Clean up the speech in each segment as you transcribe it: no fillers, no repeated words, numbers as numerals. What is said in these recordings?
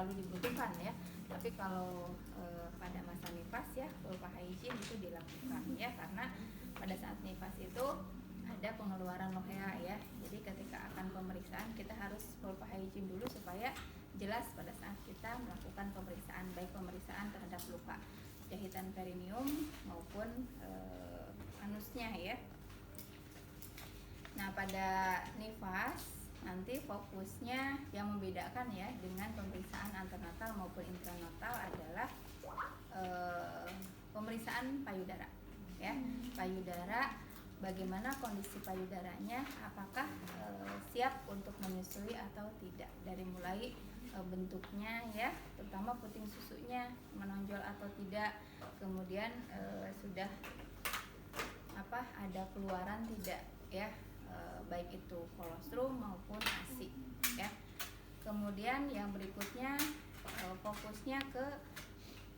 terlalu dibutuhkan ya. Tapi kalau pada masa nifas ya vulva hygiene itu dilakukan ya, karena pada saat nifas itu ada pengeluaran lohea ya. Jadi ketika akan pemeriksaan kita harus vulva hygiene dulu supaya jelas pada saat kita melakukan pemeriksaan, baik pemeriksaan terhadap luka jahitan perineum maupun anusnya ya. Nah pada nifas nanti fokusnya yang membedakan ya dengan pemeriksaan antenatal maupun intranatal adalah pemeriksaan payudara ya. Payudara, bagaimana kondisi payudaranya, apakah siap untuk menyusui atau tidak, dari mulai bentuknya ya, terutama puting susunya menonjol atau tidak, kemudian sudah ada keluaran tidak ya, baik itu kolostrum maupun ASI ya. Kemudian yang berikutnya fokusnya ke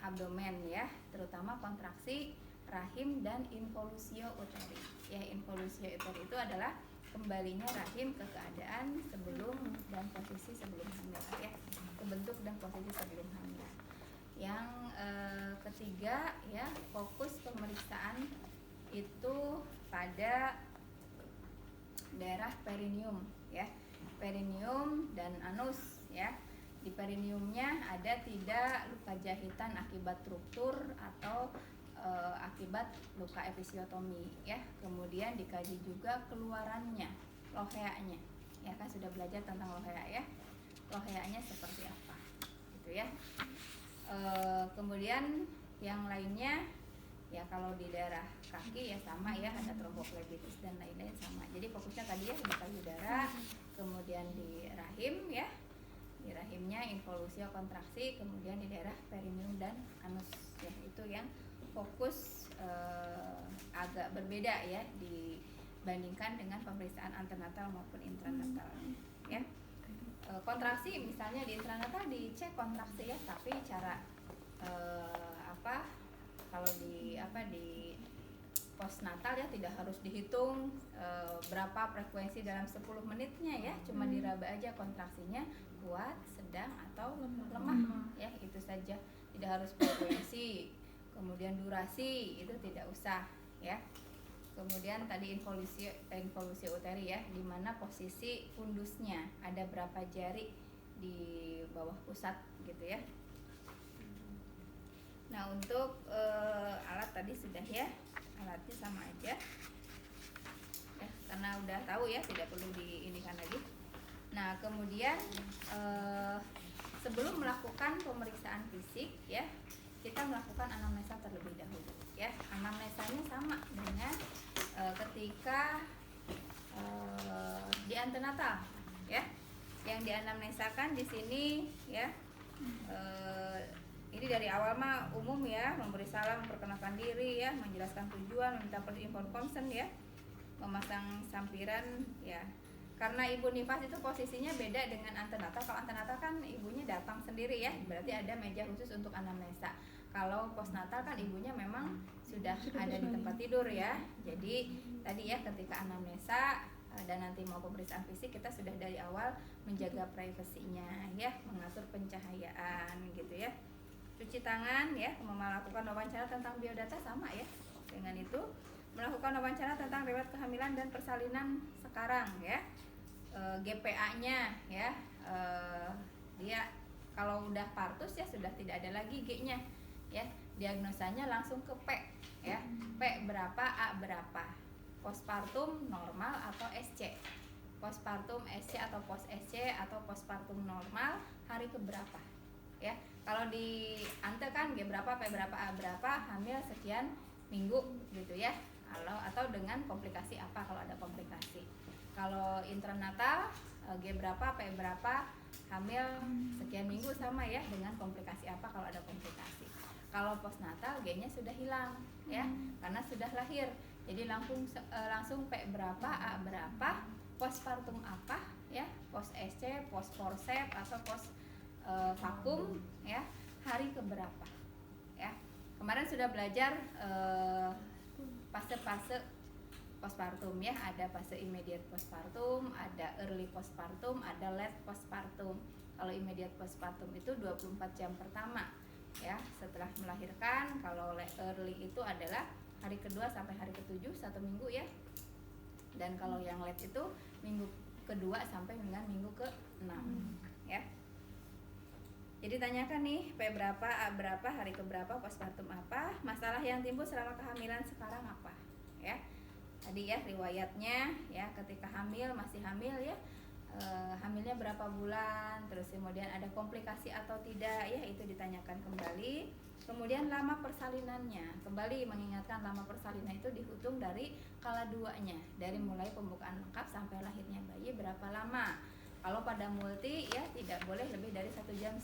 abdomen ya, terutama kontraksi rahim dan involusio uteri ya. Involusio uteri itu adalah kembalinya rahim ke keadaan sebelum dan posisi sebelum hamil ya, ke bentuk dan posisi sebelum hamil. Yang ketiga ya, fokus pemeriksaan itu pada daerah perineum ya, perineum dan anus ya. Di perineumnya ada tidak luka jahitan akibat ruptur atau akibat luka episiotomi ya. Kemudian dikaji juga keluarannya, loheanya ya, kan sudah belajar tentang lohea ya, loheanya seperti apa gitu ya. Kemudian yang lainnya ya, kalau di daerah kaki ya sama ya, ada tromboflebitis dan lain-lain sama. Jadi fokusnya tadi ya di payudara, kemudian di rahim ya, di rahimnya involusio kontraksi, kemudian di daerah perineum dan anus ya. Itu yang fokus agak berbeda ya dibandingkan dengan pemeriksaan antenatal maupun intranatal ya. Kontraksi misalnya di intranatal dicek kontraksi ya, tapi cara kalau di postnatal ya tidak harus dihitung berapa frekuensi dalam 10 menitnya ya, cuma diraba aja kontraksinya kuat, sedang atau lemah ya, itu saja, tidak harus frekuensi. Kemudian durasi itu tidak usah ya. Kemudian tadi involusio uteri ya, di mana posisi fundusnya, ada berapa jari di bawah pusat gitu ya. Nah untuk alat tadi sudah ya, alatnya sama aja ya, karena udah tahu ya, tidak perlu diinikan lagi. Nah kemudian sebelum melakukan pemeriksaan fisik ya, kita melakukan anamnesa terlebih dahulu ya. Anamnesanya sama dengan ketika di antenatal ya. Yang dianamnesakan di sini ya, ini dari awal mah umum ya, memberi salam, memperkenalkan diri ya, menjelaskan tujuan, meminta inform consent ya, memasang sampiran ya. Karena ibu nifas itu posisinya beda dengan antenatal. Kalau antenatal kan ibunya datang sendiri ya, berarti ada meja khusus untuk anamnesa. Kalau postnatal kan ibunya memang sudah ada di tempat tidur ya. Jadi tadi ya, ketika anamnesa dan nanti mau pemeriksaan fisik, kita sudah dari awal menjaga privasinya ya, mengatur pencahayaan gitu ya. Cuci tangan ya, melakukan wawancara tentang biodata sama ya. Dengan itu melakukan wawancara tentang riwayat kehamilan dan persalinan sekarang ya. GPA-nya ya, dia kalau udah partus ya sudah tidak ada lagi G-nya ya. Diagnosanya langsung ke P ya. P berapa, A berapa. Postpartum normal atau SC. Postpartum SC atau post SC atau postpartum normal hari keberapa ya. Kalau di ante kan G berapa, P berapa, A berapa, hamil sekian minggu gitu ya. Atau dengan komplikasi apa kalau ada komplikasi. Kalau intranatal G berapa, P berapa, hamil sekian minggu sama ya, dengan komplikasi apa kalau ada komplikasi. Kalau postnatal G-nya sudah hilang ya, karena sudah lahir. Jadi langsung P berapa, A berapa, postpartum apa ya, post SC, post forceps atau post vakum ya, hari keberapa ya. Kemarin sudah belajar fase-fase postpartum ya, ada fase immediate postpartum, ada early postpartum, ada late postpartum. Kalau immediate postpartum itu 24 jam pertama ya setelah melahirkan. Kalau early itu adalah hari kedua sampai hari ke-7, 1 minggu ya. Dan kalau yang late itu minggu kedua sampai dengan minggu ke-6 ya. Jadi tanyakan nih, P berapa, A berapa, hari keberapa, postpartum apa, masalah yang timbul selama kehamilan sekarang apa ya. Tadi ya riwayatnya ya, ketika hamil, masih hamil ya, hamilnya berapa bulan, terus kemudian ada komplikasi atau tidak ya, itu ditanyakan kembali. Kemudian lama persalinannya, kembali mengingatkan lama persalinan itu dihitung dari kala duanya, dari mulai pembukaan lengkap sampai lahirnya bayi berapa lama. Kalau pada multi ya tidak boleh lebih dari 1,5 jam.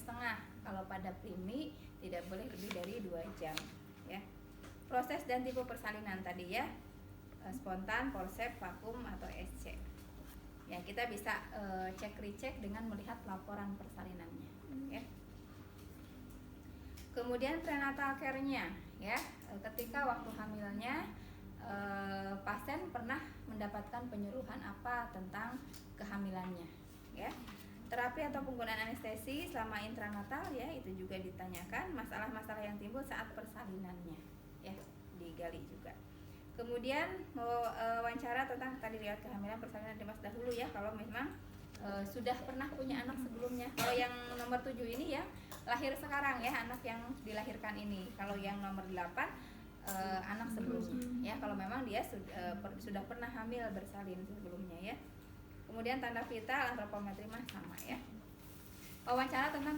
Kalau pada primi tidak boleh lebih dari 2 jam ya. Proses dan tipe persalinan tadi ya, spontan, forceps, vakum atau SC. Ya, kita bisa cek recheck dengan melihat laporan persalinannya ya. Kemudian prenatal care-nya ya, ketika waktu hamilnya pasien pernah mendapatkan penyuluhan apa tentang kehamilannya ya. Terapi atau penggunaan anestesi selama intranatal ya, itu juga ditanyakan. Masalah-masalah yang timbul saat persalinannya ya, digali juga. Kemudian mau wawancara tentang tadi riwayat kehamilan persalinan dimas dahulu ya, kalau memang sudah pernah punya anak sebelumnya. Kalau yang nomor 7 ini ya lahir sekarang ya, anak yang dilahirkan ini. Kalau yang nomor 8 anak sebelumnya ya, kalau memang dia sudah pernah hamil bersalin sebelumnya ya. Kemudian tanda vital, antropometri mah sama ya. Wawancara tentang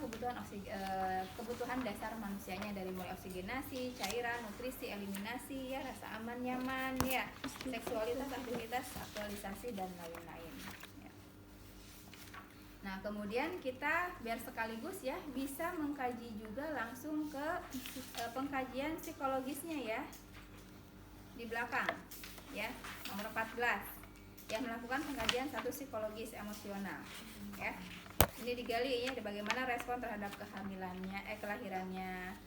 kebutuhan dasar manusianya, dari mulai oksigenasi, cairan, nutrisi, eliminasi ya, rasa aman, nyaman ya, seksualitas, aktivitas, aktualisasi dan lain-lain ya. Nah, kemudian kita biar sekaligus ya bisa mengkaji juga langsung ke pengkajian psikologisnya ya, di belakang ya, nomor 14 yang melakukan pengkajian satu psikologis emosional ya. Ini digali ya, bagaimana respon terhadap kehamilannya, kelahirannya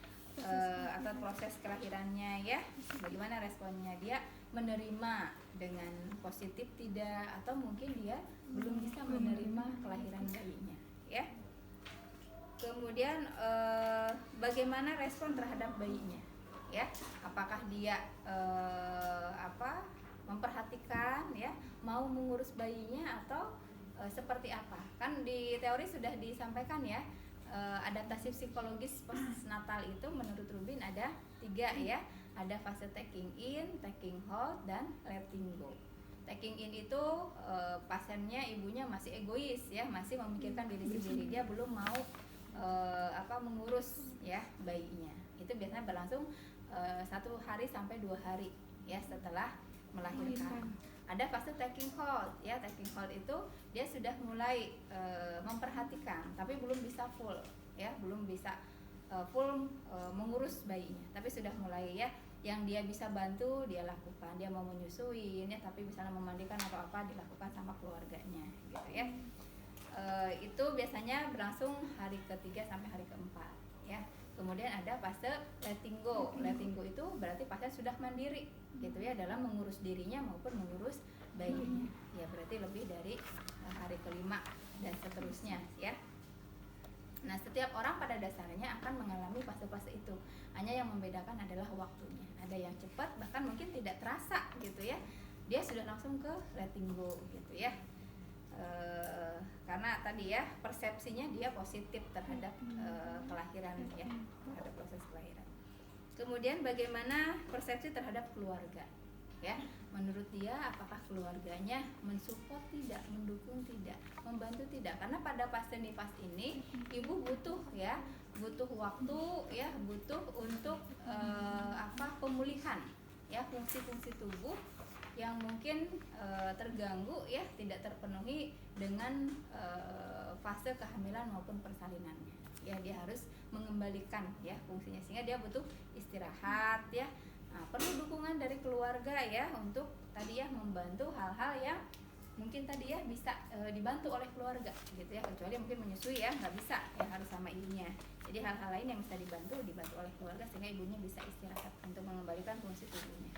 atau proses kelahirannya ya, bagaimana responnya, dia menerima dengan positif tidak, atau mungkin dia belum bisa menerima kelahiran bayinya ya. Kemudian bagaimana respon terhadap bayinya ya, apakah dia memperhatikan ya, mau mengurus bayinya atau seperti apa. Kan di teori sudah disampaikan ya, adaptasi psikologis postnatal itu menurut Rubin ada 3 ya. Ada fase taking in, taking hold, dan letting go. Taking in itu pasiennya, ibunya masih egois ya, masih memikirkan diri sendiri, dia belum mau mengurus ya bayinya. Itu biasanya berlangsung 1 hari sampai 2 hari ya setelah melahirkan. Ada fase taking hold ya, taking hold itu dia sudah mulai memperhatikan tapi belum bisa full ya, belum bisa full mengurus bayinya, tapi sudah mulai ya, yang dia bisa bantu dia lakukan, dia mau menyusuin ya, tapi misalnya memandikan atau apa dilakukan sama keluarganya gitu ya. Itu biasanya berlangsung hari ke-3 sampai hari ke-4 ya. Kemudian ada fase letting go. Letting go itu berarti pasien sudah mandiri gitu ya, dalam mengurus dirinya maupun mengurus bayinya. Ya berarti lebih dari hari ke-5 dan seterusnya ya. Nah, setiap orang pada dasarnya akan mengalami fase-fase itu. Hanya yang membedakan adalah waktunya. Ada yang cepat bahkan mungkin tidak terasa gitu ya, dia sudah langsung ke letting go gitu ya. Karena tadi ya persepsinya dia positif terhadap kelahiran ya, terhadap proses kelahiran. Kemudian bagaimana persepsi terhadap keluarga ya, menurut dia apakah keluarganya mensupport tidak, mendukung tidak, membantu tidak. Karena pada fase nifas ini ibu butuh ya, butuh waktu ya, butuh untuk pemulihan ya, fungsi-fungsi tubuh yang mungkin terganggu ya, tidak terpenuhi dengan fase kehamilan maupun persalinannya ya. Dia harus mengembalikan ya fungsinya, sehingga dia butuh istirahat ya. Nah, perlu dukungan dari keluarga ya untuk tadi ya membantu hal-hal yang mungkin tadi ya bisa dibantu oleh keluarga gitu ya, kecuali mungkin menyusui ya nggak bisa ya, harus sama ibunya. Jadi hal-hal lain yang bisa dibantu oleh keluarga sehingga ibunya bisa istirahat untuk mengembalikan fungsi tubuhnya.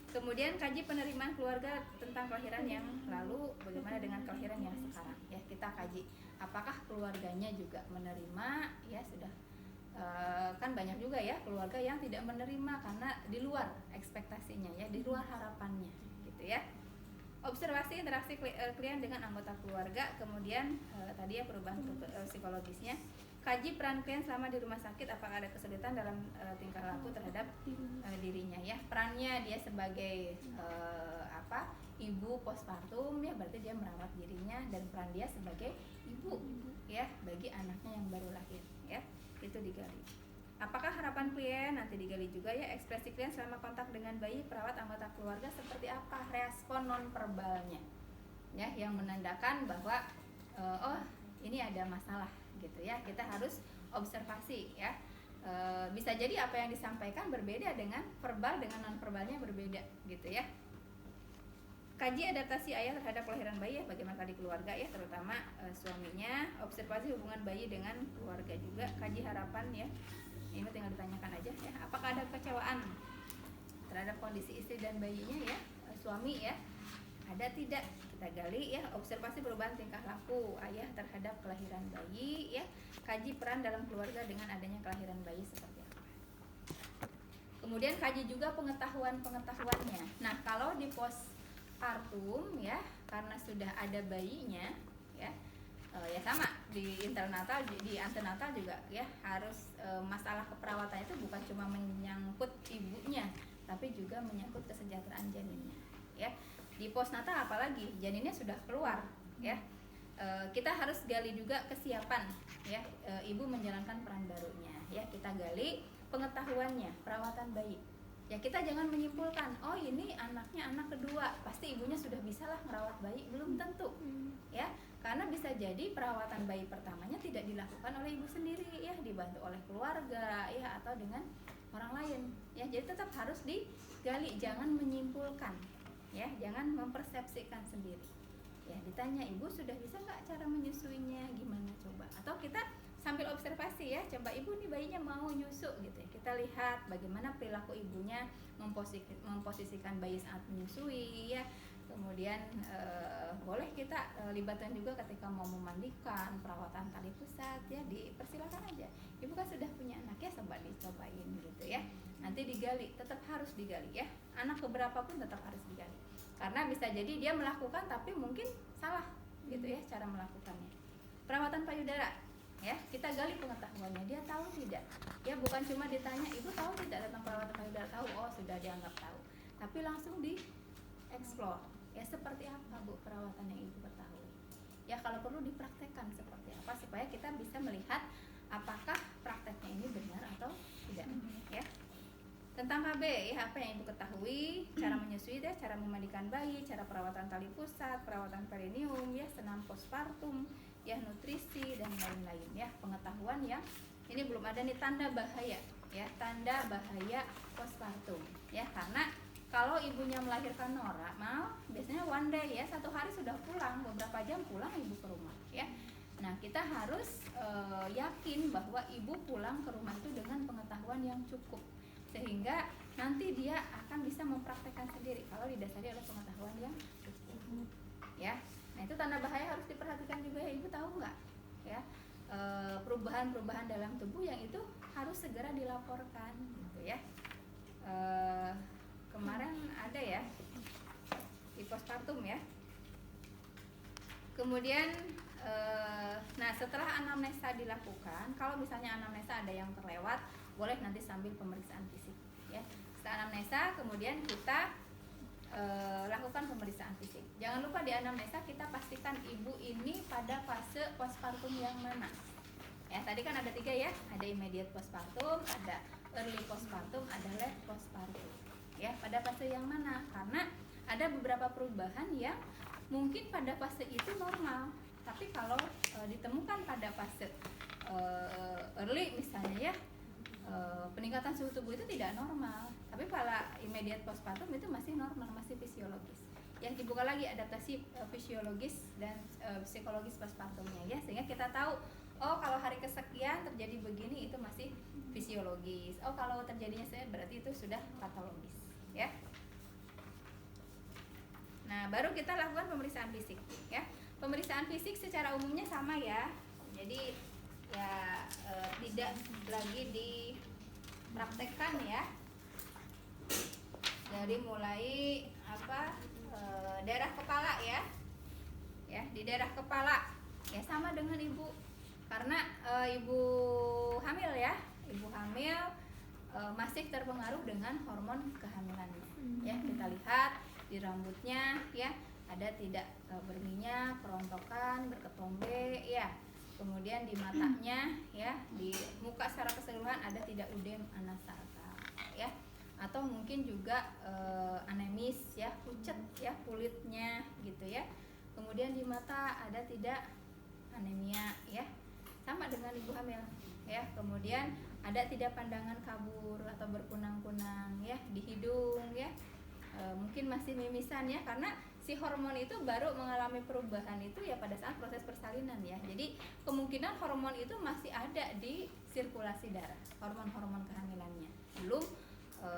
Kemudian kaji penerimaan keluarga tentang kelahiran yang lalu, bagaimana dengan kelahiran yang sekarang. Ya, kita kaji apakah keluarganya juga menerima, ya sudah. Kan banyak juga ya keluarga yang tidak menerima karena di luar ekspektasinya, ya, di luar harapannya, gitu ya. Observasi interaksi klien dengan anggota keluarga, kemudian tadi ya perubahan psikologisnya. Kaji peran klien selama di rumah sakit, apakah ada kesulitan dalam tingkah laku terhadap dirinya, ya. Perannya dia sebagai ibu postpartum, ya, berarti dia merawat dirinya, dan peran dia sebagai ibu, ya, bagi anaknya yang baru lahir, ya, itu digali. Apakah harapan klien, nanti digali juga, ya. Ekspresi klien selama kontak dengan bayi, perawat, anggota keluarga seperti apa, respon nonverbalnya, ya, yang menandakan bahwa oh ini ada masalah, gitu ya. Kita harus observasi, ya. Bisa jadi apa yang disampaikan berbeda dengan verbal, dengan nonverbalnya berbeda, gitu ya. Kaji adaptasi ayah terhadap kelahiran bayi, ya, bagaimana tadi keluarga, ya, terutama suaminya. Observasi hubungan bayi dengan keluarga juga. Kaji harapan, ya, ini tinggal ditanyakan aja, ya, apakah ada kecewaan terhadap kondisi istri dan bayinya, ya, suami, ya, ada tidak, kita gali, ya. Observasi perubahan tingkah laku ayah terhadap kelahiran bayi, ya. Kaji peran dalam keluarga dengan adanya kelahiran bayi seperti apa. Kemudian kaji juga pengetahuannya. Nah, kalau di postpartum, ya, karena sudah ada bayinya, ya, ya sama di antenatal juga, ya, harus masalah keperawatan itu bukan cuma menyangkut ibunya, tapi juga menyangkut kesejahteraan janinnya, ya. Di postnatal apalagi janinnya sudah keluar, ya. Kita harus gali juga kesiapan, ya, ibu menjalankan peran barunya, ya. Kita gali pengetahuannya, perawatan bayi. Ya, kita jangan menyimpulkan, oh ini anaknya anak kedua, pasti ibunya sudah bisa lah merawat bayi, belum tentu, ya. Karena bisa jadi perawatan bayi pertamanya tidak dilakukan oleh ibu sendiri, ya, dibantu oleh keluarga, ya, atau dengan orang lain, ya. Jadi tetap harus digali, jangan menyimpulkan, ya, jangan mempersepsikan sendiri, ya. Ditanya, ibu sudah bisa nggak cara menyusuinya, gimana coba, atau kita sambil observasi, ya, coba ibu nih bayinya mau nyusu, gitu ya, kita lihat bagaimana perilaku ibunya memposisikan bayi saat menyusui, ya. Kemudian boleh kita libatkan juga ketika mau memandikan, perawatan tali pusat, ya, dipersilakan aja. Ibu kan sudah punya anak, ya, coba dicobain, gitu ya. Nanti digali, tetap harus digali, ya. Anak keberapa pun tetap harus digali. Karena bisa jadi dia melakukan tapi mungkin salah, gitu ya, cara melakukannya. Perawatan payudara, ya, kita gali pengetahuannya, dia tahu tidak, ya, bukan cuma ditanya ibu tahu tidak tentang perawatan payudara, tahu, oh sudah dianggap tahu, tapi langsung di-explore, ya, seperti apa bu perawatan yang ibu ketahui, ya, kalau perlu dipraktekkan seperti apa supaya kita bisa melihat apakah prakteknya ini benar atau tidak, ya. Tentang KB, ya, apa yang ibu ketahui, cara menyusui, ya, cara memandikan bayi, cara perawatan tali pusat, perawatan perineum, ya, senam postpartum, ya, nutrisi dan lain-lain, ya. Pengetahuan yang ini belum ada nih tanda bahaya, ya, tanda bahaya postpartum, ya, karena kalau ibunya melahirkan normal biasanya one day, ya, 1 hari sudah pulang, beberapa jam pulang ibu ke rumah, ya. Nah, kita harus yakin bahwa ibu pulang ke rumah itu dengan pengetahuan yang cukup, sehingga nanti dia akan bisa mempraktekkan sendiri kalau didasari oleh pengetahuan yang cukup, ya. Nah, itu tanda bahaya harus diperhatikan juga, ya. Ibu tahu nggak, ya, perubahan-perubahan dalam tubuh yang itu harus segera dilaporkan, gitu ya. Kemarin ada, ya, di postpartum, ya. Kemudian nah, setelah anamnesa dilakukan, kalau misalnya anamnesa ada yang terlewat, boleh nanti sambil pemeriksaan fisik, ya. Setelah anamnesa kemudian kita lakukan pemeriksaan fisik. Jangan lupa di anamnesa kita pastikan ibu ini pada fase postpartum yang mana, ya. Tadi kan ada 3, ya, ada immediate postpartum, ada early postpartum, ada late postpartum, ya. Pada fase yang mana, karena ada beberapa perubahan yang mungkin pada fase itu normal, tapi kalau ditemukan pada fase early misalnya, ya, peningkatan suhu tubuh itu tidak normal, tapi pada immediate postpartum itu masih normal, masih fisiologis. Yang dibuka lagi adaptasi fisiologis dan psikologis postpartumnya, ya, sehingga kita tahu, oh kalau hari kesekian terjadi begini itu masih fisiologis, oh kalau terjadinya berarti itu sudah patologis, ya. Nah, baru kita lakukan pemeriksaan fisik ya. Pemeriksaan fisik secara umumnya sama ya. Jadi ya tidak lagi dipraktekkan ya. Dari mulai daerah kepala ya. Ya, di daerah kepala ya sama dengan ibu. Karena ibu hamil ya. Ibu hamil masih terpengaruh dengan hormon kehamilannya. Ya, kita lihat di rambutnya ya, ada tidak berminyak, kerontokan, berketombe ya. Kemudian di matanya ya, di muka secara keseluruhan ada tidak udem anasarka ya. Atau mungkin juga anemis ya, pucat ya kulitnya gitu ya. Kemudian di mata ada tidak anemia ya. Sama dengan ibu hamil ya. Kemudian ada tidak pandangan kabur atau berkunang-kunang ya di hidung ya. Mungkin masih mimisan ya, karena si hormon itu baru mengalami perubahan itu ya pada saat proses persalinan ya. Jadi kemungkinan hormon itu masih ada di sirkulasi darah, hormon-hormon kehamilannya belum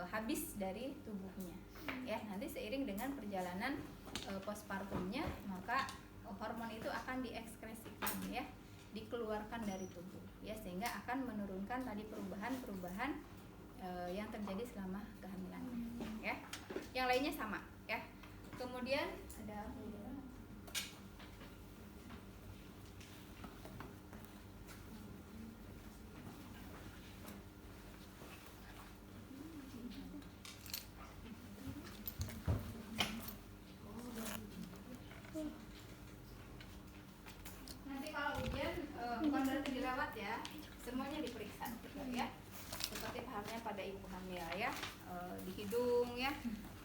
habis dari tubuhnya ya. Nanti seiring dengan perjalanan postpartumnya, maka hormon itu akan diekskresikan ya, dikeluarkan dari tubuh ya, sehingga akan menurunkan tadi perubahan-perubahan yang terjadi selama kehamilannya ya. Yang lainnya sama ya. Kemudian ada nanti kalau ujian bukan berarti dirawat ya, semuanya diperiksa ya. Seperti halnya pada ibu hamil ya, di hidung ya,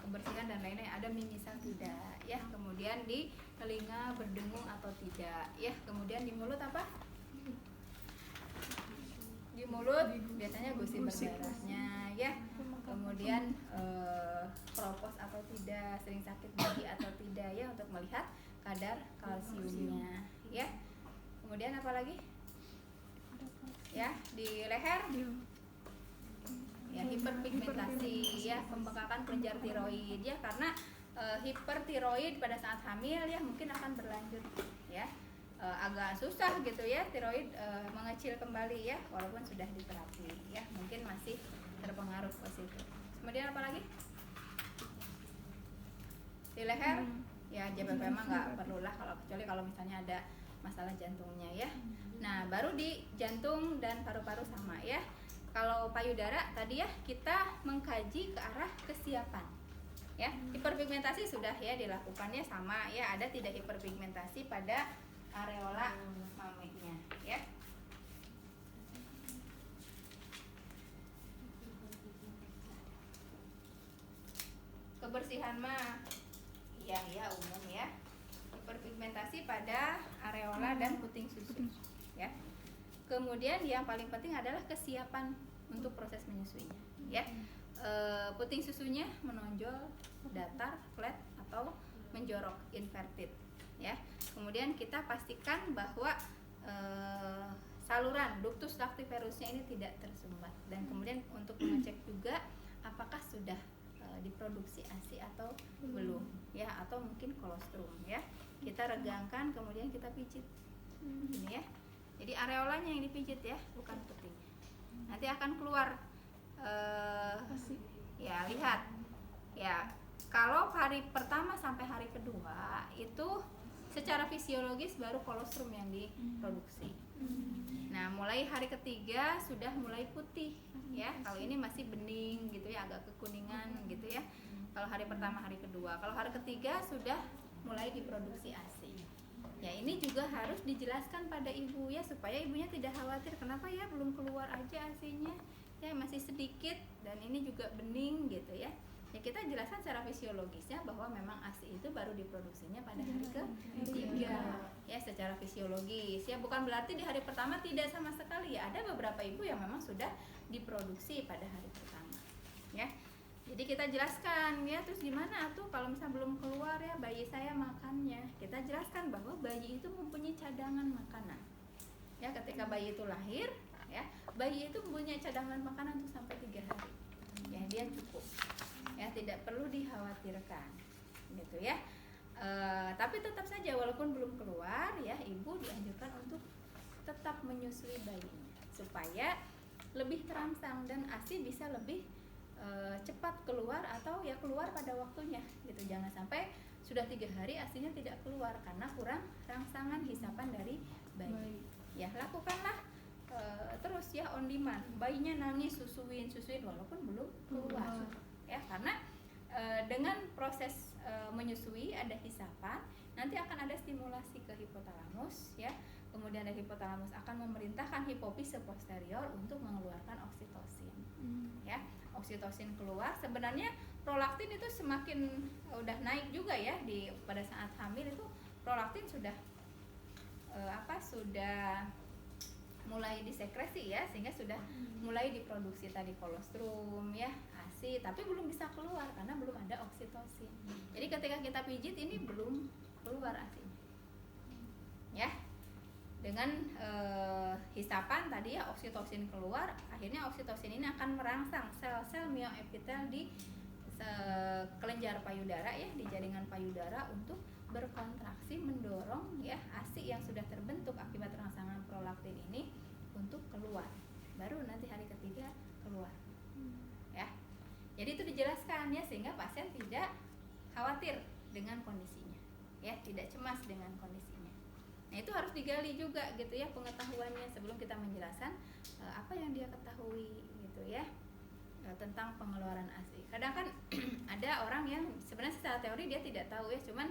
kebersihan dan lainnya, ada mimisan tidak ya. Kemudian di telinga berdengung atau tidak ya. Kemudian di mulut apa? Di mulut biasanya gosip berdarahnya ya. Kemudian kropos atau tidak, sering sakit gigi atau tidak ya, untuk melihat kadar kalsiumnya ya. Kemudian apa lagi? Ya, di leher ya, hiperpigmentasi ya, pembengkakan kelenjar tiroid ya, karena hipertiroid pada saat hamil ya mungkin akan berlanjut ya, agak susah gitu ya tiroid mengecil kembali ya, walaupun sudah diterapi ya, mungkin masih terpengaruh positif. Kemudian apa lagi? Di leher ya, JPP mah nggak perlulah, kalau kecuali kalau misalnya ada masalah jantungnya ya. Nah, baru di jantung dan paru-paru sama ya. Kalau payudara tadi ya, kita mengkaji ke arah kesiapan ya. Hiperpigmentasi sudah ya dilakukannya sama ya, ada tidak hiperpigmentasi pada areola mamehnya ya. Kebersihan mah ya umum ya. Hiperpigmentasi pada areola dan puting susu ya. Kemudian yang paling penting adalah kesiapan untuk proses menyusuinya ya. Puting susunya menonjol, datar, flat atau menjorok, inverted ya. Kemudian kita pastikan bahwa saluran ductus lactiferusnya ini tidak tersumbat, dan kemudian untuk mengecek juga apakah sudah diproduksi ASI atau belum ya, atau mungkin kolostrum ya. Kita regangkan, kemudian kita pijit ini ya. Jadi areolanya yang dipijit ya, bukan putingnya. Nanti akan keluar ya, lihat ya, kalau hari pertama sampai hari kedua itu secara fisiologis baru kolostrum yang diproduksi. Nah, mulai hari ketiga sudah mulai putih ya. Kalau ini masih bening gitu ya, agak kekuningan gitu ya. Kalau hari pertama, hari kedua. Kalau hari ketiga sudah mulai diproduksi ASI. Ya, ini juga harus dijelaskan pada ibu ya, supaya ibunya tidak khawatir, kenapa ya belum keluar aja ASI-nya ya, masih sedikit dan ini juga bening gitu ya. Ya, kita jelaskan secara fisiologisnya bahwa memang ASI itu baru diproduksinya pada hari ketiga ya, secara fisiologis ya, bukan berarti di hari pertama tidak sama sekali ya. Ada beberapa ibu yang memang sudah diproduksi pada hari pertama ya. Jadi kita jelaskan ya, terus gimana tuh kalau misalnya belum keluar ya bayi saya makannya. Kita jelaskan bahwa bayi itu mempunyai cadangan makanan. Ya, ketika bayi itu lahir ya, bayi itu mempunyai cadangan makanan tuh sampai 3 hari. Ya, dia cukup. Ya, tidak perlu dikhawatirkan. Gitu ya. Tapi tetap saja walaupun belum keluar ya, ibu dianjurkan untuk tetap menyusui bayinya supaya lebih terangsang dan ASI bisa lebih cepat keluar atau ya keluar pada waktunya gitu. Jangan sampai sudah 3 hari ASINya tidak keluar karena kurang rangsangan hisapan dari bayi. Ya lakukanlah terus ya on demand. Bayinya nangis susuin walaupun belum keluar ya, karena dengan proses menyusui ada hisapan, nanti akan ada stimulasi ke hipotalamus ya. Kemudian dari hipotalamus akan memerintahkan hipofise posterior untuk mengeluarkan oksitosin. Ya, oksitosin keluar. Sebenarnya prolaktin itu semakin udah naik juga ya pada saat hamil itu prolaktin sudah sudah mulai disekresi ya, sehingga sudah mulai diproduksi tadi kolostrum ya, ASI, tapi belum bisa keluar karena belum ada oksitosin. Jadi ketika kita pijit ini belum keluar ASI ya. Dengan hisapan tadi ya oksitosin keluar, akhirnya oksitosin ini akan merangsang sel-sel mioepitel di kelenjar payudara ya, di jaringan payudara untuk berkontraksi mendorong ya ASI yang sudah terbentuk akibat rangsangan prolaktin ini untuk keluar. Baru nanti hari ketiga keluar. Ya. Jadi itu dijelaskan ya, sehingga pasien tidak khawatir dengan kondisinya. Ya, tidak cemas dengan kondisinya. Nah, itu harus digali juga gitu ya pengetahuannya sebelum kita menjelaskan apa yang dia ketahui gitu ya tentang pengeluaran ASI. Kadang kan ada orang yang sebenarnya secara teori dia tidak tahu ya, cuman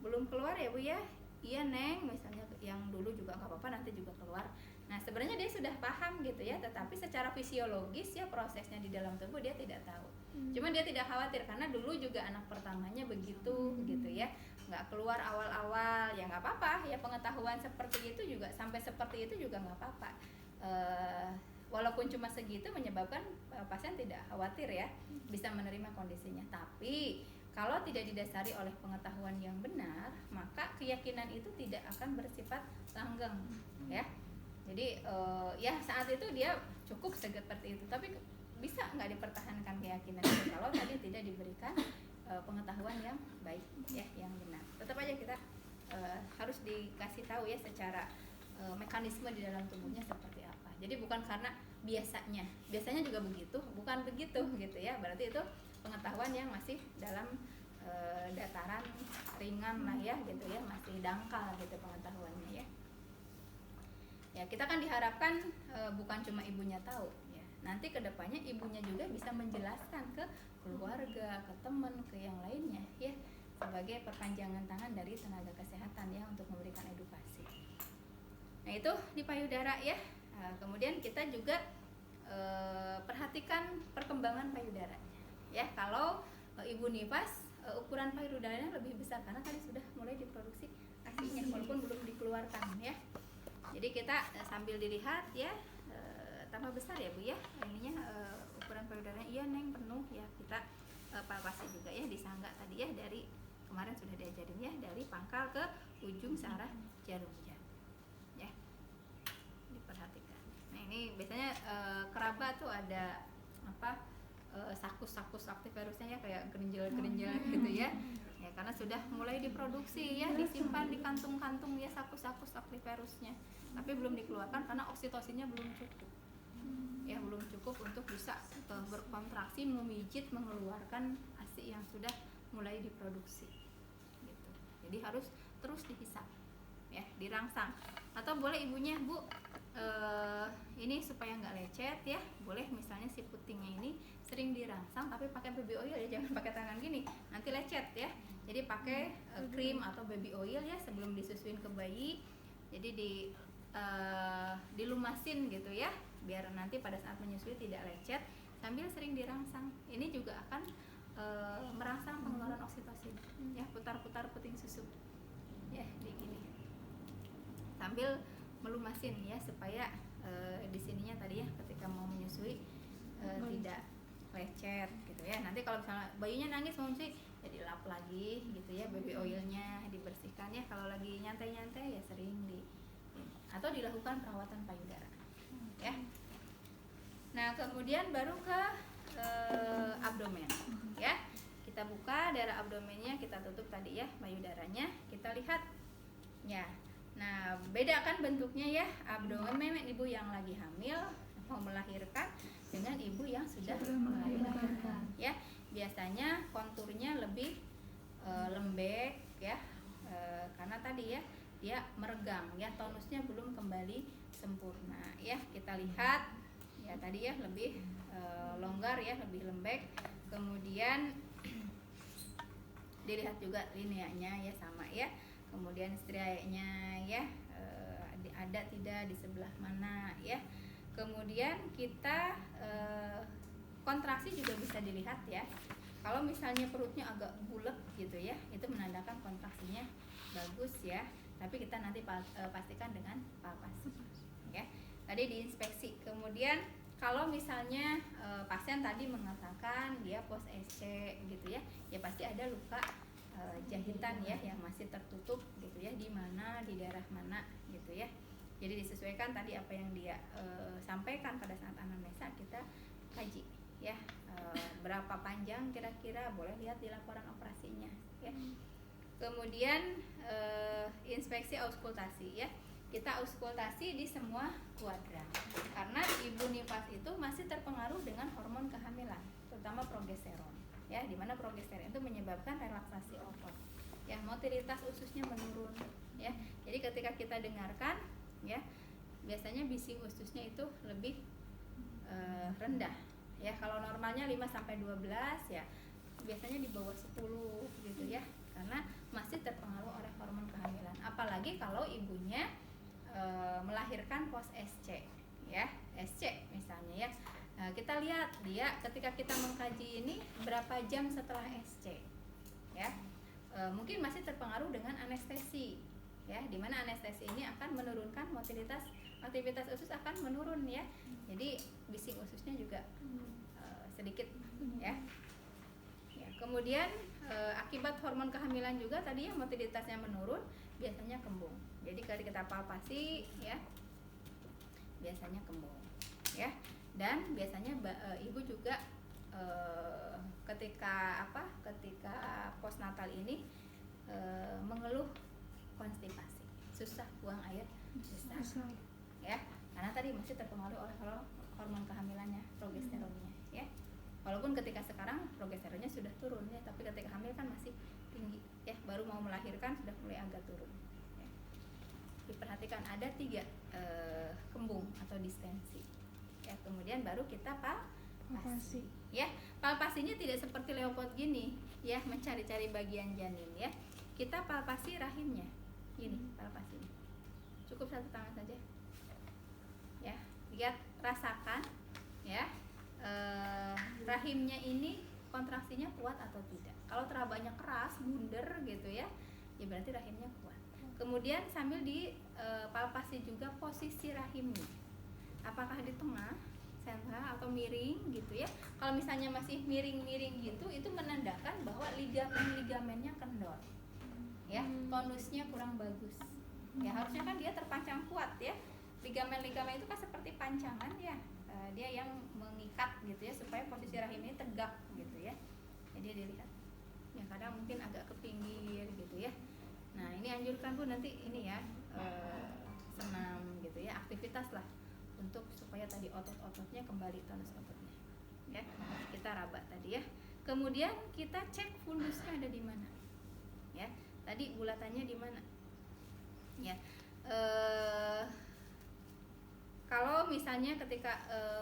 belum keluar ya Bu ya, iya Neng misalnya, yang dulu juga nggak apa-apa nanti juga keluar. Nah sebenarnya dia sudah paham gitu ya, tetapi secara fisiologis ya prosesnya di dalam tubuh dia tidak tahu. Cuman dia tidak khawatir karena dulu juga anak pertamanya begitu gitu ya, nggak keluar awal-awal ya nggak apa-apa ya, pengetahuan seperti itu juga sampai seperti itu juga nggak apa-apa. Walaupun cuma segitu menyebabkan pasien tidak khawatir ya, bisa menerima kondisinya. Tapi kalau tidak didasari oleh pengetahuan yang benar, maka keyakinan itu tidak akan bersifat langgeng ya. Jadi ya saat itu dia cukup seperti itu, tapi bisa nggak dipertahankan keyakinan itu kalau tadi tidak diberikan pengetahuan yang baik ya, yang benar. Tetap aja kita harus dikasih tahu ya secara mekanisme di dalam tubuhnya seperti apa. Jadi bukan karena biasanya juga begitu, bukan begitu gitu ya. Berarti itu pengetahuan yang masih dalam dataran ringan lah ya gitu ya, masih dangkal gitu pengetahuannya ya. Ya kita kan diharapkan bukan cuma ibunya tahu ya, nanti kedepannya ibunya juga bisa menjelaskan ke keluarga, ke teman, ke yang lainnya ya, sebagai perpanjangan tangan dari tenaga kesehatan ya untuk memberikan edukasi. Nah itu di payudara ya. Kemudian kita juga perhatikan perkembangan payudaranya ya. Kalau ibu nifas ukuran payudaranya lebih besar karena tadi sudah mulai diproduksi ASI-nya walaupun belum dikeluarkan ya. Jadi kita sambil dilihat ya, tambah besar ya Bu ya ininya, ukuran payudaranya. Iya Neng penuh ya, kita palpasi juga ya, disangga tadi ya, dari kemarin sudah diajarin ya, dari pangkal ke ujung saraf jarum jam ya, diperhatikan. Nah ini biasanya kerabat tuh ada apa, sakus-sakus aktivirusnya ya, kayak gerinjel-gerinjel gitu ya. Ya karena sudah mulai diproduksi ya, disimpan di kantung-kantung ya sakus-sakus aktivirusnya, tapi belum dikeluarkan karena oksitosinnya belum cukup. Ya belum cukup untuk bisa berkontraksi, memijit, mengeluarkan ASI yang sudah mulai diproduksi. Gitu. Jadi harus terus dihisap ya, dirangsang. Atau boleh ibunya Bu, ini supaya nggak lecet ya, boleh misalnya si putingnya ini sering dirangsang tapi pakai baby oil ya, jangan pakai tangan gini, nanti lecet ya. Jadi pakai krim atau baby oil ya sebelum disusuin ke bayi. Jadi dilumasin gitu ya, biar nanti pada saat menyusui tidak lecet, sambil sering dirangsang. Ini juga akan merangsang pengeluaran oksitosin ya, putar-putar puting susu ya, di gini sambil melumasin ya, supaya di sininya tadi ya ketika mau menyusui tidak lecet gitu ya. Nanti kalau misalnya bayinya nangis mau menyusui ya dilap lagi gitu ya, baby oilnya dibersihkan ya. Kalau lagi nyantai-nyantai ya sering atau dilakukan perawatan payudara ya. Nah kemudian baru ke abdomen ya, Kita buka daerah abdomennya, kita tutup tadi ya payudaranya, kita lihat ya. Nah, beda kan bentuknya ya abdomen ibu yang lagi hamil mau melahirkan dengan ibu yang sudah melahirkan ya. Biasanya konturnya lebih lembek ya, karena tadi ya dia meregang ya, tonusnya belum kembali sempurna ya. Kita lihat ya tadi ya lebih longgar ya, lebih lembek. Kemudian dilihat juga lineanya ya sama ya. Kemudian strianya ya ada tidak di sebelah mana ya. Kemudian kita kontraksi juga bisa dilihat ya. Kalau misalnya perutnya agak bulet gitu ya, itu menandakan kontraksinya bagus ya. Tapi kita nanti pastikan dengan palpasi ya. Tadi diinspeksi. Kemudian kalau misalnya pasien tadi mengatakan dia post SC gitu ya, ya pasti ada luka jahitan ya yang masih tertutup gitu ya, di mana, di daerah mana gitu ya. Jadi disesuaikan tadi apa yang dia sampaikan pada saat anamnesa, kita kaji ya, berapa panjang kira-kira, boleh lihat di laporan operasinya ya. Kemudian inspeksi auskultasi ya, kita auskultasi di semua kuadran karena ibu nifas itu masih terpengaruh dengan hormon kehamilan, terutama progesteron ya, dimana progesteron itu menyebabkan relaksasi otot ya, motilitas ususnya menurun ya. Jadi ketika kita dengarkan ya, biasanya bising ususnya itu lebih rendah ya. Kalau normalnya 5-12 ya, biasanya di bawah 10 gitu ya, karena masih terpengaruh oleh hormon kehamilan. Apalagi kalau ibunya melahirkan post SC ya, SC misalnya ya. Kita lihat dia ketika kita mengkaji ini berapa jam setelah SC ya. Mungkin masih terpengaruh dengan anestesi ya, dimana anestesi ini akan menurunkan motilitas, aktivitas usus akan menurun ya. Jadi bising ususnya juga sedikit ya. Kemudian akibat hormon kehamilan juga tadi ya, motilitasnya menurun, biasanya kembung. Jadi kalau kita palpasi ya, biasanya kembung ya. Dan biasanya ibu juga ketika postnatal ini mengeluh konstipasi, susah buang air besar ya, karena tadi masih terpengaruh oleh hormon kehamilannya, progesteronnya ya. Walaupun ketika sekarang progesteronnya sudah turun ya, tapi ketika hamil kan masih tinggi ya, baru mau melahirkan sudah mulai agak turun ya. Diperhatikan ada 3 kembung atau distensi ya. Kemudian baru kita palpasi ya. Palpasinya tidak seperti Leopold gini ya, mencari-cari bagian janin ya. Kita palpasi rahimnya gini, palpasinya cukup 1 tangan saja ya. Lihat, rasakan ya, rahimnya ini kontraksinya kuat atau tidak. Kalau terlalu banyak keras, bunder gitu ya, ya berarti rahimnya kuat. Kemudian sambil dipalpasi juga posisi rahimnya, apakah di tengah, sentral, atau miring gitu ya. Kalau misalnya masih miring-miring gitu, itu menandakan bahwa ligamennya kendor ya, tonusnya kurang bagus ya. Harusnya kan dia terpancang kuat ya, ligamen itu kan seperti pancangan ya, dia yang mengikat gitu ya, supaya posisi rahim ini tegak gitu ya. Jadi dilihat ya, kadang mungkin agak ke pinggir gitu ya. Nah ini anjurkan Bu nanti ini ya, senam gitu ya, aktivitas lah untuk supaya tadi otot-ototnya kembali, tonus ototnya ya. Kita raba tadi ya. Kemudian kita cek fundusnya ada di mana ya. Tadi bulatannya di mana ya. Kalau misalnya ketika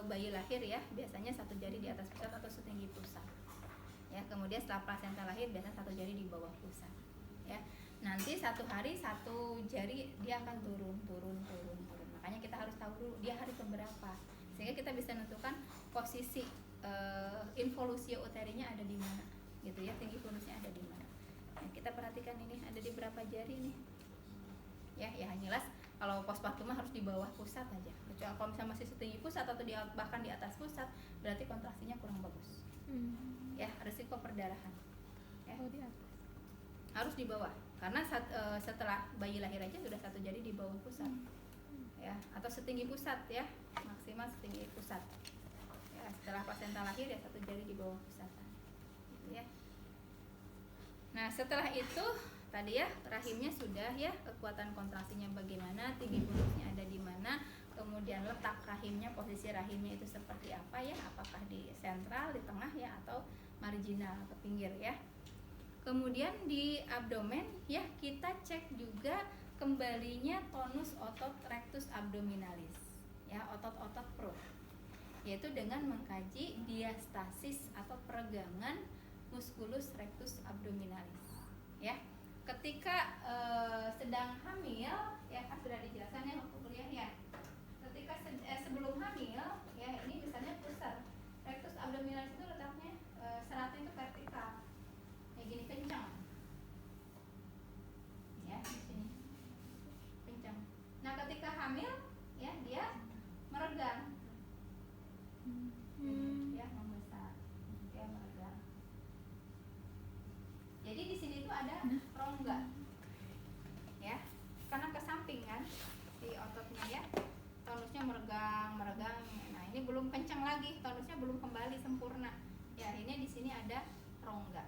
bayi lahir ya, biasanya 1 jari di atas pusat atau setinggi pusat ya. Kemudian setelah plasenta lahir biasanya 1 jari di bawah pusat ya. Nanti 1 hari 1 jari dia akan turun. Makanya kita harus tahu dulu dia hari keberapa, sehingga kita bisa menentukan posisi involusio uterinya ada di mana gitu ya, tinggi fundusnya ada di mana. Nah, kita perhatikan ini ada di berapa jari nih ya. Ya jelas kalau postpartum harus di bawah pusat aja. Kecuali kalau misalnya masih setinggi pusat atau bahkan di atas pusat, berarti kontraksinya kurang bagus. Ya, risiko perdarahan. Ya. Oh, di atas. Harus di bawah. Karena setelah bayi lahir aja sudah 1 jari di bawah pusat. Ya, atau setinggi pusat ya, maksimal setinggi pusat. Ya, setelah plasenta lahir ya 1 jari di bawah pusat. Gitu ya. Nah setelah itu tadi ya rahimnya sudah ya, kekuatan kontraksinya bagaimana, tinggi bulusnya ada di mana, kemudian letak rahimnya, posisi rahimnya itu seperti apa ya, apakah di sentral, di tengah ya, atau marginal ke pinggir ya. Kemudian di abdomen ya kita cek juga kembalinya tonus otot rectus abdominalis ya, otot-otot perut, yaitu dengan mengkaji diastasis atau peregangan musculus rectus abdominalis ya. Ketika sedang hamil ya, kan sudah dijelaskan ya waktu kuliah ya, ketika sebelum hamil ya, ini misalnya pusar rectus abdominalis itu letaknya seratnya itu vertikal kayak gini, kencang ya, di sini kencang. Nah ketika hamil ya dia meregang ya, membesar ya, meregang. Jadi di sini tuh ada rongga ya, karena ke samping kan si ototnya ya, tonusnya meregang. Nah ini belum kencang lagi, tonusnya belum kembali sempurna ya, akhirnya di sini ada rongga.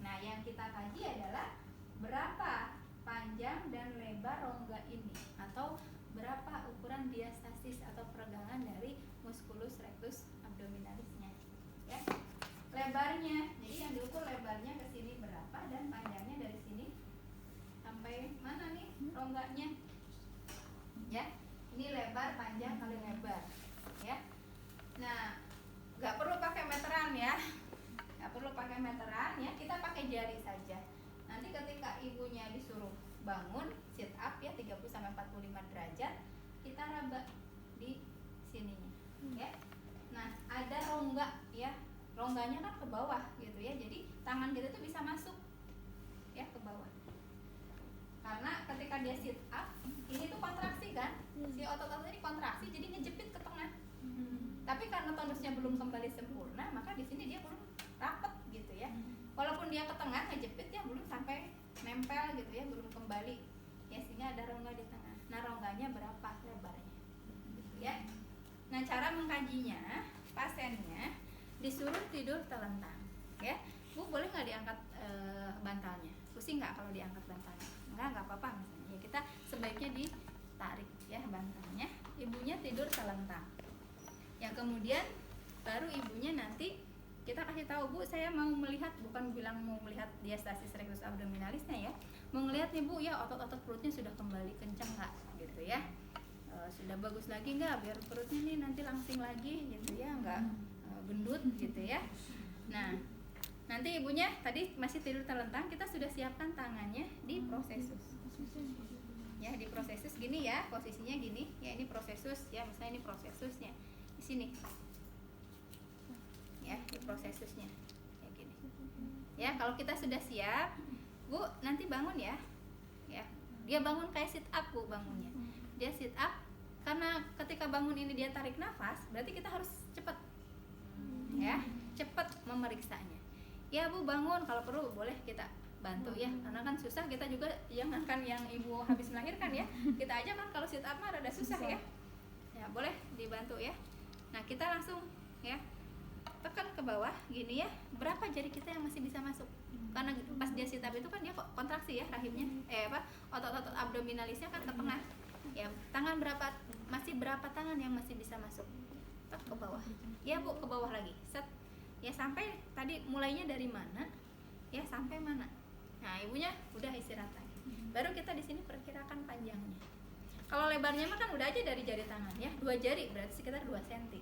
Nah yang kita kaji adalah berapa panjang dan lebar rongga ini, atau berapa ukuran diastasis atau peregangan dari musculus rectus abdominalisnya ya. Lebarnya, jadi yang diukur lebarnya ke sini berapa dan panjangnya dari sini sampai mana nih rongganya ya. Ini lebar, panjang kali lebar ya. Nah nggak perlu pakai meteran ya, nggak perlu pakai meteran ya, kita pakai jari saja. Nanti ketika ibunya disuruh bangun sit up ya 30-45 derajat, kita raba di sininya ya. Nah ada rongga ya, rongganya kan ke bawah gitu ya, jadi tangan kita tuh bisa masuk ya ke bawah, karena ketika dia sit up ini tuh kontraksi kan, si otot-otot ini kontraksi jadi ngejepit ke tengah. Tapi karena tonusnya belum kembali sempurna, maka di sini dia belum rapet gitu ya. Walaupun dia ke tengah ngejepit ya, belum sampai nempel gitu ya, belum kembali ya, sehingga ada rongga di tengah. Nah rongganya berapa lebarnya gitu ya. Nah cara mengkajinya, pasiennya disuruh tidur telentang ya. Bu boleh nggak diangkat bantalnya? Pusing nggak kalau diangkat bantalnya? Nggak apa-apa misalnya ya, kita sebaiknya ditarik ya bantalnya. Ibunya tidur telentang ya, kemudian baru ibunya nanti kita kasih tahu, Bu saya mau melihat, bukan bilang mau melihat diastasis rectus abdominalisnya ya, mau ngelihat nih Bu ya, otot-otot perutnya sudah kembali kencang nggak gitu ya, sudah bagus lagi nggak, biar perutnya nih nanti langsing lagi gitu ya, nggak gendut gitu ya. Nah nanti ibunya tadi masih tidur telentang, kita sudah siapkan tangannya di prosesus ya, di prosesus gini ya, posisinya gini ya, ini prosesus ya, misalnya ini prosesusnya di sini ya, di prosesusnya kayak gini ya. Kalau kita sudah siap, Bu nanti bangun ya, ya dia bangun kayak sit up. Bu bangunnya dia sit up, karena ketika bangun ini dia tarik nafas, berarti kita harus cepat ya, cepat memeriksanya ya. Bu bangun, kalau perlu boleh kita bantu ya, karena kan susah kita juga, jangankan yang ibu habis melahirkan ya, kita aja kan kalau sit up mah rada susah ya, ya boleh dibantu ya. Nah kita langsung ya tekan ke bawah gini ya, berapa jari kita yang masih bisa masuk, karena pas dia sit up itu kan dia kontraksi ya rahimnya, otot-otot abdominalisnya kan ke tengah ya. Tangan berapa, masih berapa tangan yang masih bisa masuk, tek ke bawah ya Bu, ke bawah lagi set ya, sampai tadi mulainya dari mana ya sampai mana. Nah ibunya udah istirahat lagi, baru kita di sini perkirakan panjangnya. Kalau lebarnya mah kan udah aja dari jari tangan ya, 2 jari berarti sekitar 2 cm,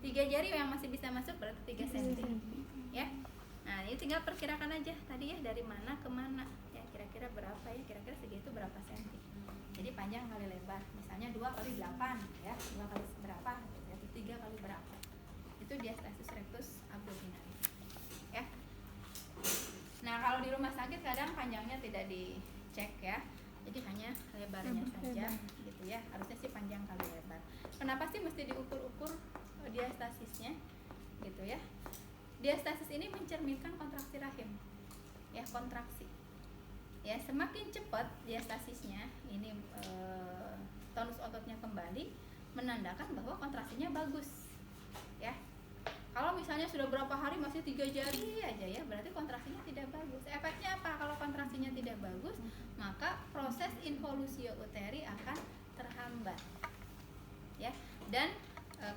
3 jari yang masih bisa masuk berarti 3 cm ya. Nah ini tinggal perkirakan aja tadi ya, dari mana ke mana ya, kira-kira berapa ya, kira-kira segitu berapa cm. Jadi panjang kali lebar, misalnya 2 kali 8 ya, 2 kali berapa ya, 3 kali berapa, itu diastasis rectus abdominalis ya. Nah kalau di rumah sakit kadang panjangnya tidak dicek ya, jadi hanya lebarnya saja gitu ya, harusnya sih panjang kali lebar. Kenapa sih mesti diukur-ukur diastasisnya gitu ya? Diastasis ini mencerminkan kontraksi rahim ya, kontraksi ya. Semakin cepat diastasisnya ini tonus ototnya kembali, menandakan bahwa kontraksinya bagus ya. Kalau misalnya misalnya sudah berapa hari masih 3 jari aja ya, berarti kontraksinya tidak bagus. Efeknya apa? Kalau kontraksinya tidak bagus, maka proses involusio uteri akan terhambat. Ya. Dan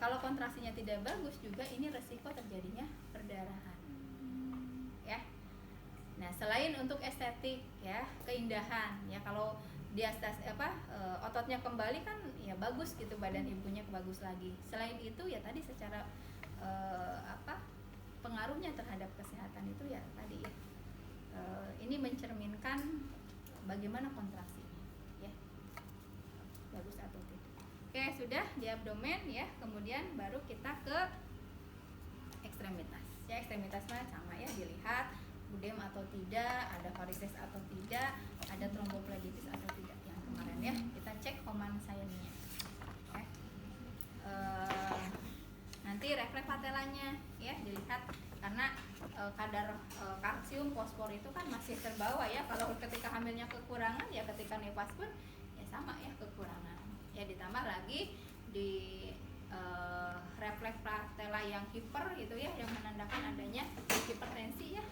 kalau kontraksinya tidak bagus juga ini resiko terjadinya perdarahan. Ya. Nah, selain untuk estetik ya, keindahan ya, kalau diastas ototnya kembali kan ya bagus gitu, badan ibunya bagus lagi. Selain itu ya tadi secara pengaruhnya terhadap kesehatan itu ya tadi ya, ini mencerminkan bagaimana kontraksinya ya, bagus atau tidak. Oke, sudah di abdomen ya, kemudian baru kita ke ekstremitas ya. Ekstremitasnya sama ya, dilihat udem atau tidak, ada varises atau tidak, ada tromboflebitis atau tidak yang kemarin ya, kita cek Homan Science-nya ya. Nanti refleks patelanya ya dilihat, karena kadar kalsium fosfor itu kan masih terbawa ya. Kalau ketika hamilnya kekurangan ya, ketika nifas pun ya sama ya, kekurangan ya. Ditambah lagi di refleks patela yang hiper gitu ya, yang menandakan adanya hipertensi ya,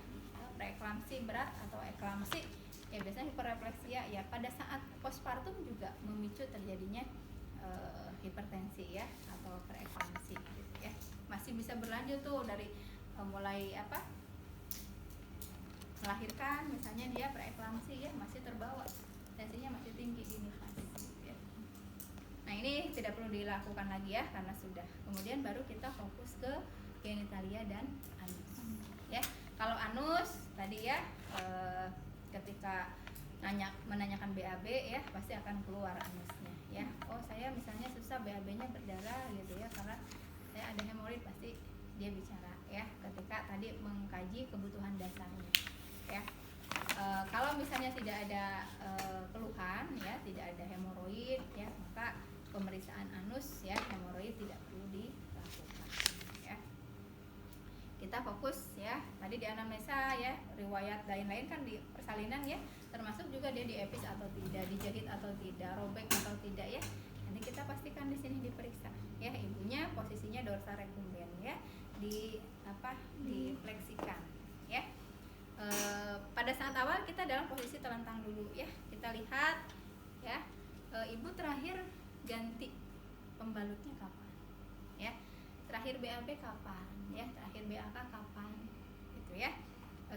preeklamsi berat atau eklamsi ya, biasanya hiperrefleksia ya. Pada saat postpartum juga memicu terjadinya hipertensi ya, atau preeklamsi gitu ya. Masih bisa berlanjut tuh dari mulai melahirkan misalnya dia preeklamsi ya, masih terbawa, tensinya masih tinggi di nifas ya. Nah, ini tidak perlu dilakukan lagi ya karena sudah. Kemudian baru kita fokus ke genitalia dan anus ya. Kalau anus tadi ya, ketika menanyakan BAB ya, pasti akan keluar anusnya ya. Oh, saya misalnya susah BAB-nya berdarah gitu ya, karena saya ada hemoroid, pasti dia bicara ya ketika tadi mengkaji kebutuhan dasarnya ya. Kalau misalnya tidak ada keluhan ya, tidak ada hemoroid ya, maka pemeriksaan anus ya, hemoroid tidak perlu dilakukan ya. Kita fokus ya tadi di anamnesa ya, riwayat lain-lain kan di persalinan ya, termasuk juga dia diepis atau tidak, dijahit atau tidak, robek atau tidak ya. Nanti kita pastikan di sini diperiksa ya, ibunya posisinya dorsal recumbens ya, difleksikan ya. Pada saat awal kita dalam posisi telentang dulu ya, kita lihat ya, ibu terakhir ganti pembalutnya kapan ya, terakhir BAB kapan ya, terakhir BAK kapan gitu ya.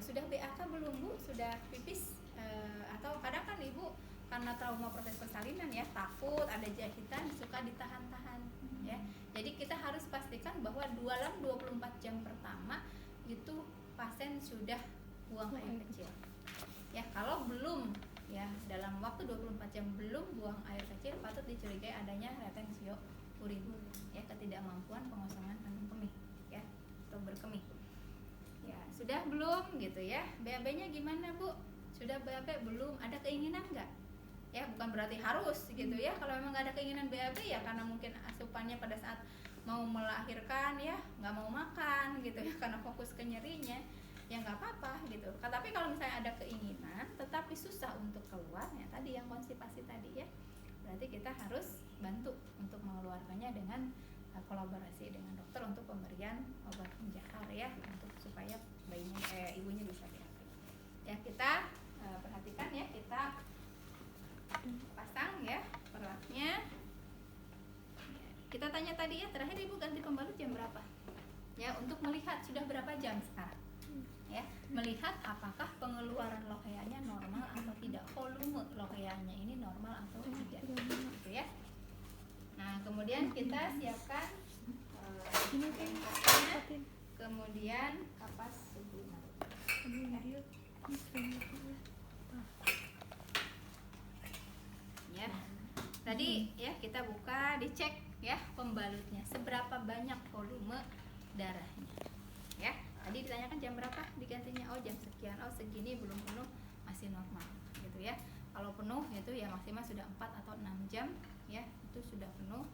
Sudah BAK belum Bu, sudah pipis, atau kadang kan ibu karena trauma proses persalinan ya, takut ada jahitan, suka ditahan-tahan ya. Jadi kita harus pastikan bahwa dalam 24 jam pertama itu pasien sudah buang air kecil ya. Kalau belum ya, dalam waktu 24 jam belum buang air kecil, patut dicurigai adanya retensio urin ya, ketidakmampuan pengosongan kandung kemih ya, atau berkemih ya. Sudah belum gitu ya, BAB-nya gimana Bu? Sudah BAB belum? Ada keinginan nggak ya? Bukan berarti harus gitu ya. Kalau memang nggak ada keinginan BAB ya karena mungkin asupannya pada saat mau melahirkan ya nggak mau makan gitu ya, karena fokus ke nyerinya ya, nggak apa-apa gitu. Tapi kalau misalnya ada keinginan tetapi susah untuk keluar ya, tadi yang konstipasi tadi ya, berarti kita harus bantu untuk mengeluarkannya dengan kolaborasi dengan dokter untuk pemberian obat penjahar ya, untuk supaya ibunya bisa BAB ya. Kita perhatikan ya, kita pasang ya perlatnya. Kita tanya tadi ya, terakhir ibu ganti pembalut jam berapa ya, untuk melihat sudah berapa jam sekarang ya, melihat apakah pengeluaran loheanya normal atau tidak, volume loheanya ini normal atau tidak gitu ya. Nah, kemudian kita siapkan kemudian kapas suhu ya. Tadi ya kita buka, dicek ya pembalutnya seberapa banyak volume darahnya ya. Tadi ditanyakan jam berapa digantinya, oh jam sekian, oh segini belum penuh, masih normal gitu ya. Kalau penuh itu ya maksimal sudah 4 atau 6 jam ya, itu sudah penuh,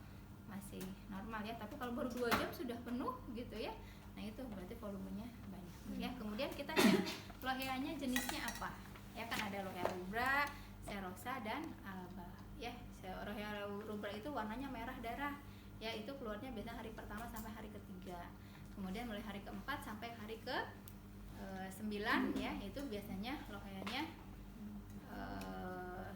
masih normal ya. Tapi kalau baru 2 jam sudah penuh gitu ya, nah itu berarti volumenya banyak ya. Kemudian kita cek loheanya jenisnya apa ya, kan ada lohea rubra, serosa dan alba ya. Lohea rubra itu warnanya merah darah ya, itu keluarnya biasanya hari pertama sampai hari ketiga. Kemudian mulai hari keempat sampai hari ke 9 ya, itu biasanya loheanya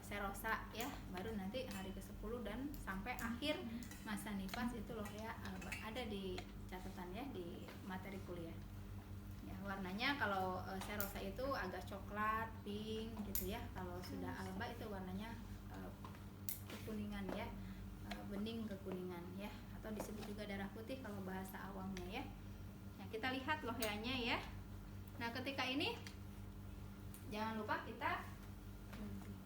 serosa ya. Baru nanti hari ke-10 dan sampai akhir masa nifas itu lohea alba. Ada di catatan ya di materi kuliah. Ya, warnanya kalau serosa itu agak coklat, pink gitu ya. Kalau sudah alba itu warnanya kekuningan ya, bening kekuningan ya, atau disebut juga darah putih kalau bahasa awamnya ya. Nah, kita lihat loheanya ya. Nah, ketika ini jangan lupa kita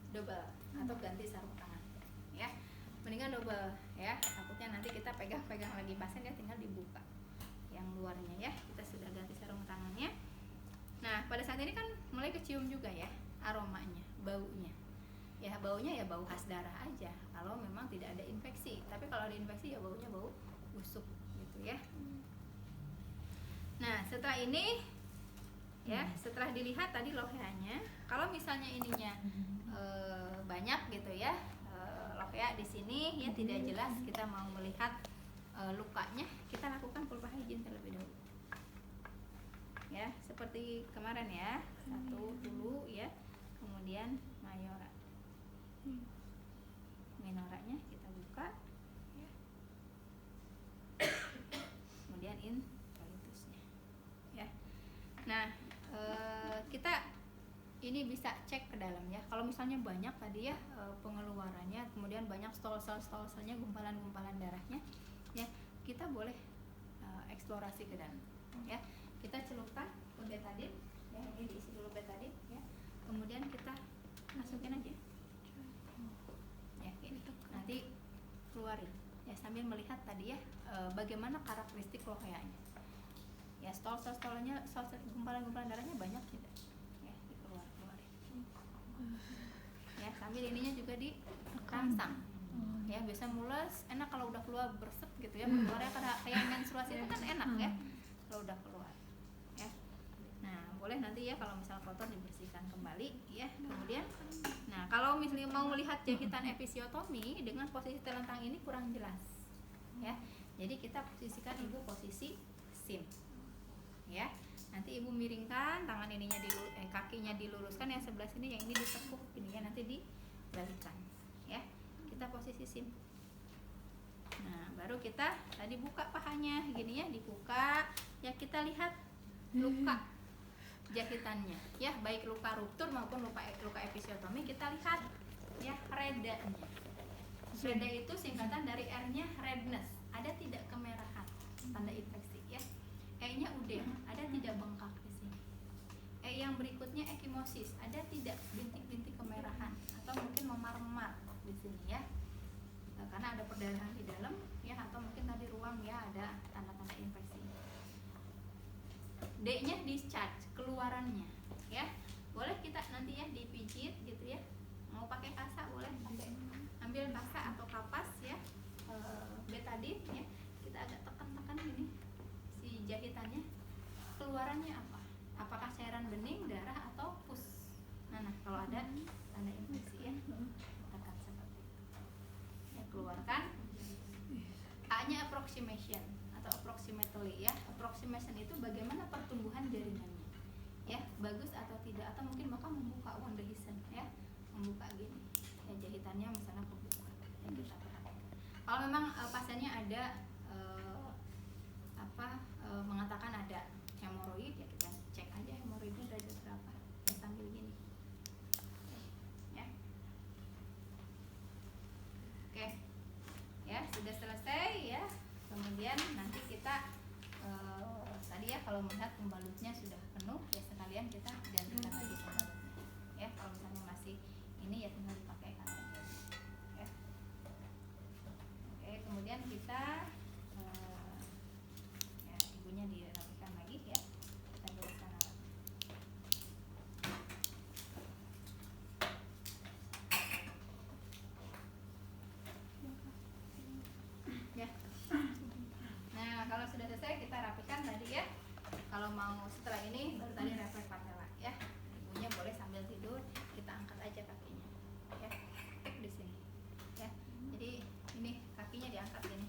double atau ganti sarung tangan ya. Mendingan double ya, takutnya nanti kita pegang-pegang lagi pasien ya, tinggal dibuka yang luarnya ya. Kita sudah ganti sarung tangannya. Nah, pada saat ini kan mulai kecium juga ya aromanya, baunya. Ya, baunya ya bau khas darah aja kalau memang tidak ada infeksi. Tapi kalau ada infeksi ya baunya bau busuk gitu ya. Nah, setelah ini ya, setelah dilihat tadi loheanya, kalau misalnya ininya banyak gitu ya, lohea di sini ya tidak jelas, kita mau melihat lukanya, kita lakukan pulpa hygiene terlebih dahulu. Ya, seperti kemarin ya, satu dulu ya, kemudian mayora, minoranya kita buka, ya. Kemudian introitusnya, ya. Nah, kita ini bisa cek ke dalam ya. Kalau misalnya banyak tadi ya pengeluarannya, kemudian banyak stol-selnya, gumpalan-gumpalan darahnya, ya kita boleh eksplorasi ke dalam. Ya, kita celupkan betadine, ya ini diisi dulu betadine, ya. Kemudian kita masukin aja, ya ini. Nanti keluarin, ya sambil melihat tadi ya bagaimana karakteristik loheanya. Ya, stol-stolnya, gumpalan-gumpalan darahnya banyak tidak? Ya, dikeluarin. Ya, sambil ininya juga dirangsang. Ya, biasa mules, enak kalau udah keluar bersep gitu ya. Keluarnya kayak menstruasi itu kan enak ya. Kalau udah keluar. Ya. Nah, boleh nanti ya kalau misalnya kotor dibersihkan kembali ya. Kemudian nah, kalau misalnya mau melihat jahitan episiotomi dengan posisi telentang ini kurang jelas. Ya. Jadi kita posisikan ibu posisi SIM. Ya, nanti ibu miringkan tangan ininya kakinya diluruskan, yang sebelah sini yang ini ditekuk, ininya nanti dibalikkan ya. Kita posisi SIM. Nah, baru kita tadi buka pahanya gini ya, dibuka ya, kita lihat luka jahitannya ya, baik luka ruptur maupun luka episiotomi, kita lihat ya redanya. Reda itu singkatan dari R-nya redness, ada tidak kemerahan, tanda infeksi ya. E-nya udem, ada tidak bengkak di sini. E yang berikutnya ekimosis, ada tidak bintik-bintik kemerahan atau mungkin memar-memar di sini ya. Karena ada perdarahan di dalam ya, atau mungkin tadi ruam ya ada tanda-tanda infeksi. D-nya discharge, keluarannya ya. Boleh kita nanti ya dipijit gitu ya. Mau pakai kasa boleh, ambil kasa atau kapas ya. Betadine ya. Kita agak tekan-tekan ini jahitannya, keluarannya apa? Apakah cairan bening, darah, atau pus? Nah, kalau ada tanda infeksi ya, tekan seperti itu. Ya, keluarkan. A-nya approximation atau approximately ya. Approximation itu bagaimana pertumbuhan jaringannya, ya, bagus atau tidak, atau mungkin bahkan membuka Wunderhisen ya, membuka gini. Ya, jahitannya misalnya kebuka. Yang kita perhatikan. Kalau memang pasiennya ada mengatakan ada hemoroid, ya kita cek aja hemoroidnya derajat berapa ya, sambil gini ya. Oke ya, sudah selesai ya. Kemudian nanti kita tadi ya kalau melihat pembalutnya sudah penuh ya, sekalian kita gantikan lagi pembalutnya ya. Kalau misalnya masih ini ya tinggal dipakai lagi ya. Oke, kemudian kita ibunya dirapikan lagi ya, kita bereskan alat. Ya. Nah, kalau sudah selesai kita rapikan tadi ya. Kalau mau setelah ini baru tadi refleks patella ya. Ibunya boleh sambil tidur kita angkat aja kakinya ya, di sini ya. Jadi ini kakinya diangkat gini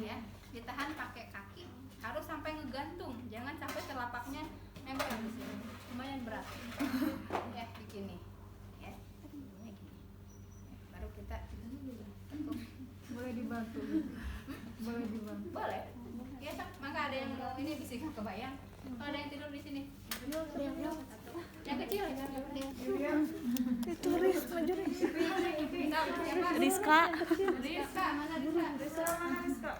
ya, ditahan pakai kaki, harus gantung, jangan sampai telapaknya nempel di sini, lumayan berat. Ya begini, ya begini. Baru kita tentu. Boleh dibantu. Boleh dibantu. Boleh. Ya, maka ada yang mau ini bisa kebayang. Kalau ada yang tidur di sini. Yang kecil ya. Itu Rizka. Rizka. Rizka, mana Rizka? Rizka.